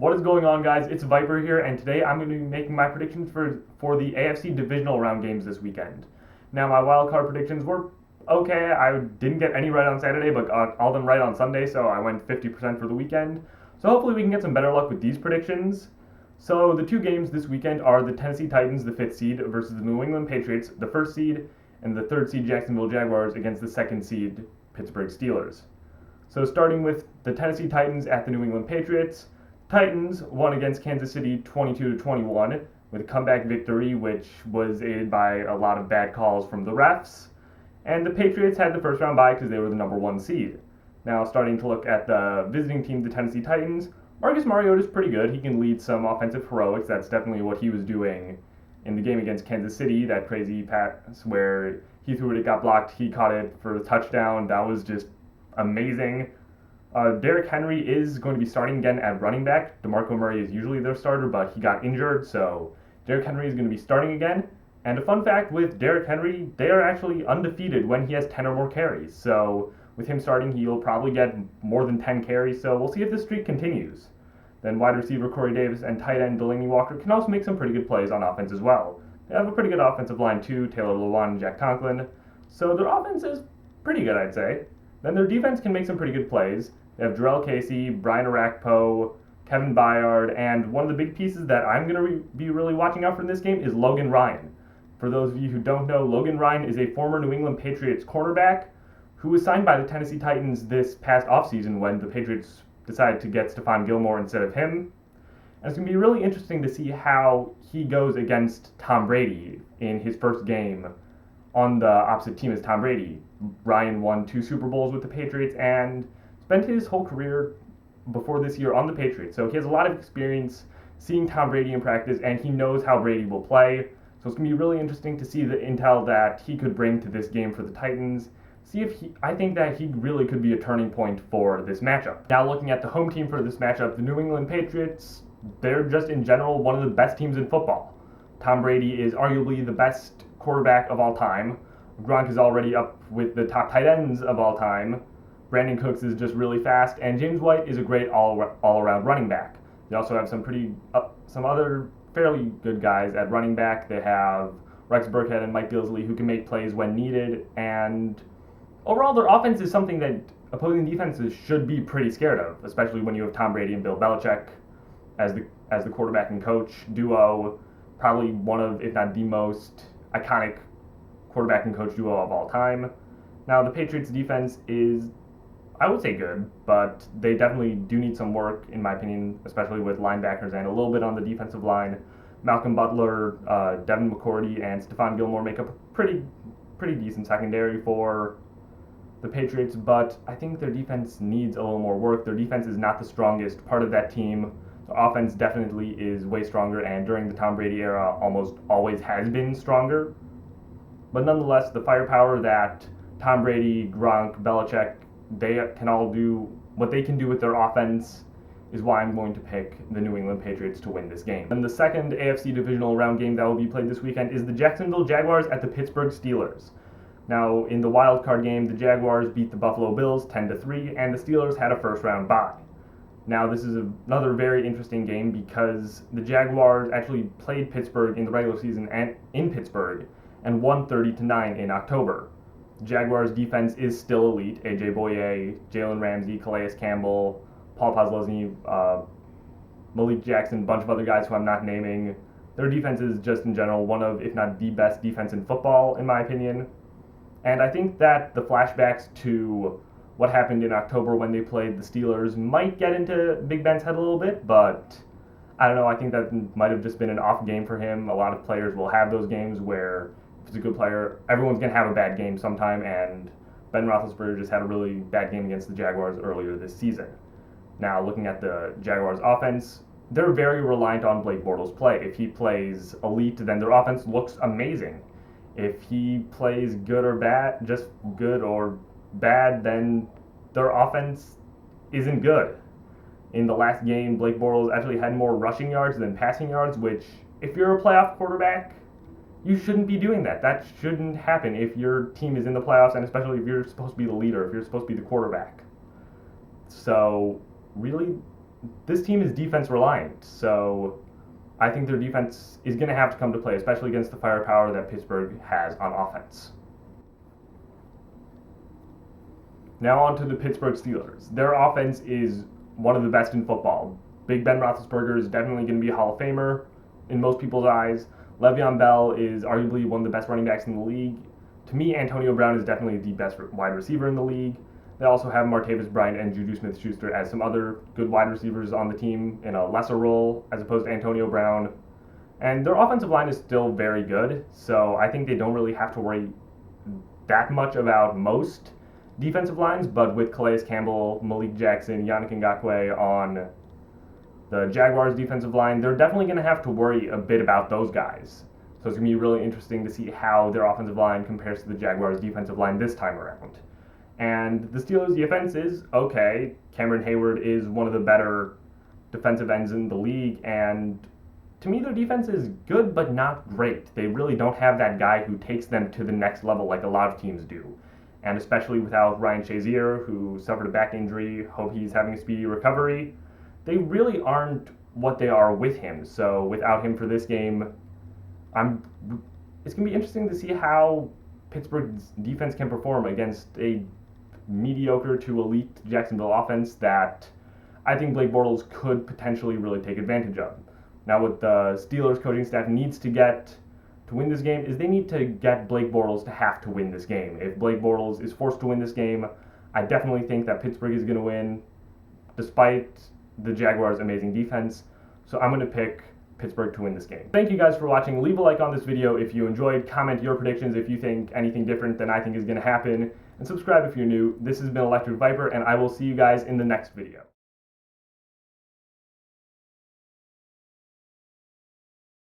What is going on, guys? It's VyPr here, and today I'm going to be making my predictions for the AFC Divisional round games this weekend. Now, my wildcard predictions were okay. I didn't get any right on Saturday, but got all of them right on Sunday, so I went 50% for the weekend. So hopefully we can get some better luck with these predictions. So the two games this weekend are the Tennessee Titans, the 5th seed, versus the New England Patriots, the 1st seed, and the 3rd seed Jacksonville Jaguars against the 2nd seed Pittsburgh Steelers. So starting with the Tennessee Titans at the New England Patriots, Titans won against Kansas City 22-21 with a comeback victory, which was aided by a lot of bad calls from the refs. And the Patriots had the first round bye because they were the number 1 seed. Now, starting to look at the visiting team, the Tennessee Titans, Marcus Mariota is pretty good. He can lead some offensive heroics. That's definitely what he was doing in the game against Kansas City. That crazy pass where he threw it, it got blocked, he caught it for the touchdown. That was just amazing. Derrick Henry is going to be starting again at running back. DeMarco Murray is usually their starter, but he got injured, so Derrick Henry is going to be starting again. And a fun fact with Derrick Henry, they are actually undefeated when he has 10 or more carries. So with him starting, he'll probably get more than 10 carries, so we'll see if this streak continues. Then wide receiver Corey Davis and tight end Delaney Walker can also make some pretty good plays on offense as well. They have a pretty good offensive line too, Taylor Lewan and Jack Conklin. So their offense is pretty good, I'd say. Then their defense can make some pretty good plays. They have Jarrell Casey, Brian Arakpo, Kevin Byard, and one of the big pieces that I'm going to be really watching out for in this game is Logan Ryan. For those of you who don't know, Logan Ryan is a former New England Patriots cornerback who was signed by the Tennessee Titans this past offseason when the Patriots decided to get Stephon Gilmore instead of him. And it's going to be really interesting to see how he goes against Tom Brady in his first game on the opposite team as Tom Brady. Ryan won 2 Super Bowls with the Patriots and spent his whole career before this year on the Patriots. So he has a lot of experience seeing Tom Brady in practice, and he knows how Brady will play. So it's going to be really interesting to see the intel that he could bring to this game for the Titans. I think that he really could be a turning point for this matchup. Now looking at the home team for this matchup, the New England Patriots, they're just in general one of the best teams in football. Tom Brady is arguably the best quarterback of all time. Gronk is already up with the top tight ends of all time. Brandon Cooks is just really fast, and James White is a great all-around running back. They also have some other fairly good guys at running back. They have Rex Burkhead and Mike Gillislee who can make plays when needed, and overall their offense is something that opposing defenses should be pretty scared of, especially when you have Tom Brady and Bill Belichick as the quarterback and coach duo, probably one of, if not the most iconic quarterback and coach duo of all time. Now the Patriots defense is, I would say, good, but they definitely do need some work, in my opinion, especially with linebackers and a little bit on the defensive line. Malcolm Butler, Devin McCourty, and Stephon Gilmore make up a pretty decent secondary for the Patriots, but I think their defense needs a little more work. Their defense is not the strongest part of that team. The offense definitely is way stronger, and during the Tom Brady era almost always has been stronger. But nonetheless, the firepower that Tom Brady, Gronk, Belichick, they can all do what they can do with their offense is why I'm going to pick the New England Patriots to win this game. And the second AFC Divisional round game that will be played this weekend is the Jacksonville Jaguars at the Pittsburgh Steelers. Now, in the wild card game, the Jaguars beat the Buffalo Bills 10-3, and the Steelers had a first round bye. Now, this is another very interesting game because the Jaguars actually played Pittsburgh in the regular season and in Pittsburgh and won 30-9 in October. Jaguars defense is still elite. A.J. Boye, Jalen Ramsey, Calais Campbell, Paul Posluszny, Malik Jackson, a bunch of other guys who I'm not naming. Their defense is just in general one of, if not the best defense in football, in my opinion. And I think that the flashbacks to what happened in October when they played the Steelers might get into Big Ben's head a little bit, but I don't know. I think that might have just been an off game for him. A lot of players will have those games where if it's a good player, everyone's going to have a bad game sometime, and Ben Roethlisberger just had a really bad game against the Jaguars earlier this season. Now, looking at the Jaguars' offense, they're very reliant on Blake Bortles' play. If he plays elite, then their offense looks amazing. If he plays good or bad, just good or bad, then their offense isn't good. In the last game, Blake Bortles actually had more rushing yards than passing yards, which, if you're a playoff quarterback, you shouldn't be doing that. That shouldn't happen if your team is in the playoffs, and especially if you're supposed to be the leader, if you're supposed to be the quarterback. So, really, this team is defense reliant, so I think their defense is going to have to come to play, especially against the firepower that Pittsburgh has on offense. Now on to the Pittsburgh Steelers. Their offense is one of the best in football. Big Ben Roethlisberger is definitely going to be a Hall of Famer in most people's eyes. Le'Veon Bell is arguably one of the best running backs in the league. To me, Antonio Brown is definitely the best wide receiver in the league. They also have Martavis Bryant and Juju Smith-Schuster as some other good wide receivers on the team in a lesser role as opposed to Antonio Brown. And their offensive line is still very good, so I think they don't really have to worry that much about most defensive lines, but with Calais Campbell, Malik Jackson, Yannick Ngakoue on the Jaguars defensive line, they're definitely going to have to worry a bit about those guys. So it's going to be really interesting to see how their offensive line compares to the Jaguars defensive line this time around. And the Steelers' defense is okay. Cameron Hayward is one of the better defensive ends in the league, and to me their defense is good but not great. They really don't have that guy who takes them to the next level like a lot of teams do. And especially without Ryan Shazier, who suffered a back injury, hope he's having a speedy recovery, they really aren't what they are with him. So without him for this game, it's going to be interesting to see how Pittsburgh's defense can perform against a mediocre to elite Jacksonville offense that I think Blake Bortles could potentially really take advantage of. Now what the Steelers coaching staff needs to get to win this game is they need to get Blake Bortles to have to win this game. If Blake Bortles is forced to win this game, I definitely think that Pittsburgh is going to win despite the Jaguars' amazing defense. So I'm going to pick Pittsburgh to win this game. Thank you guys for watching. Leave a like on this video if you enjoyed. Comment your predictions if you think anything different than I think is going to happen. And subscribe if you're new. This has been Electric VyPr, and I will see you guys in the next video.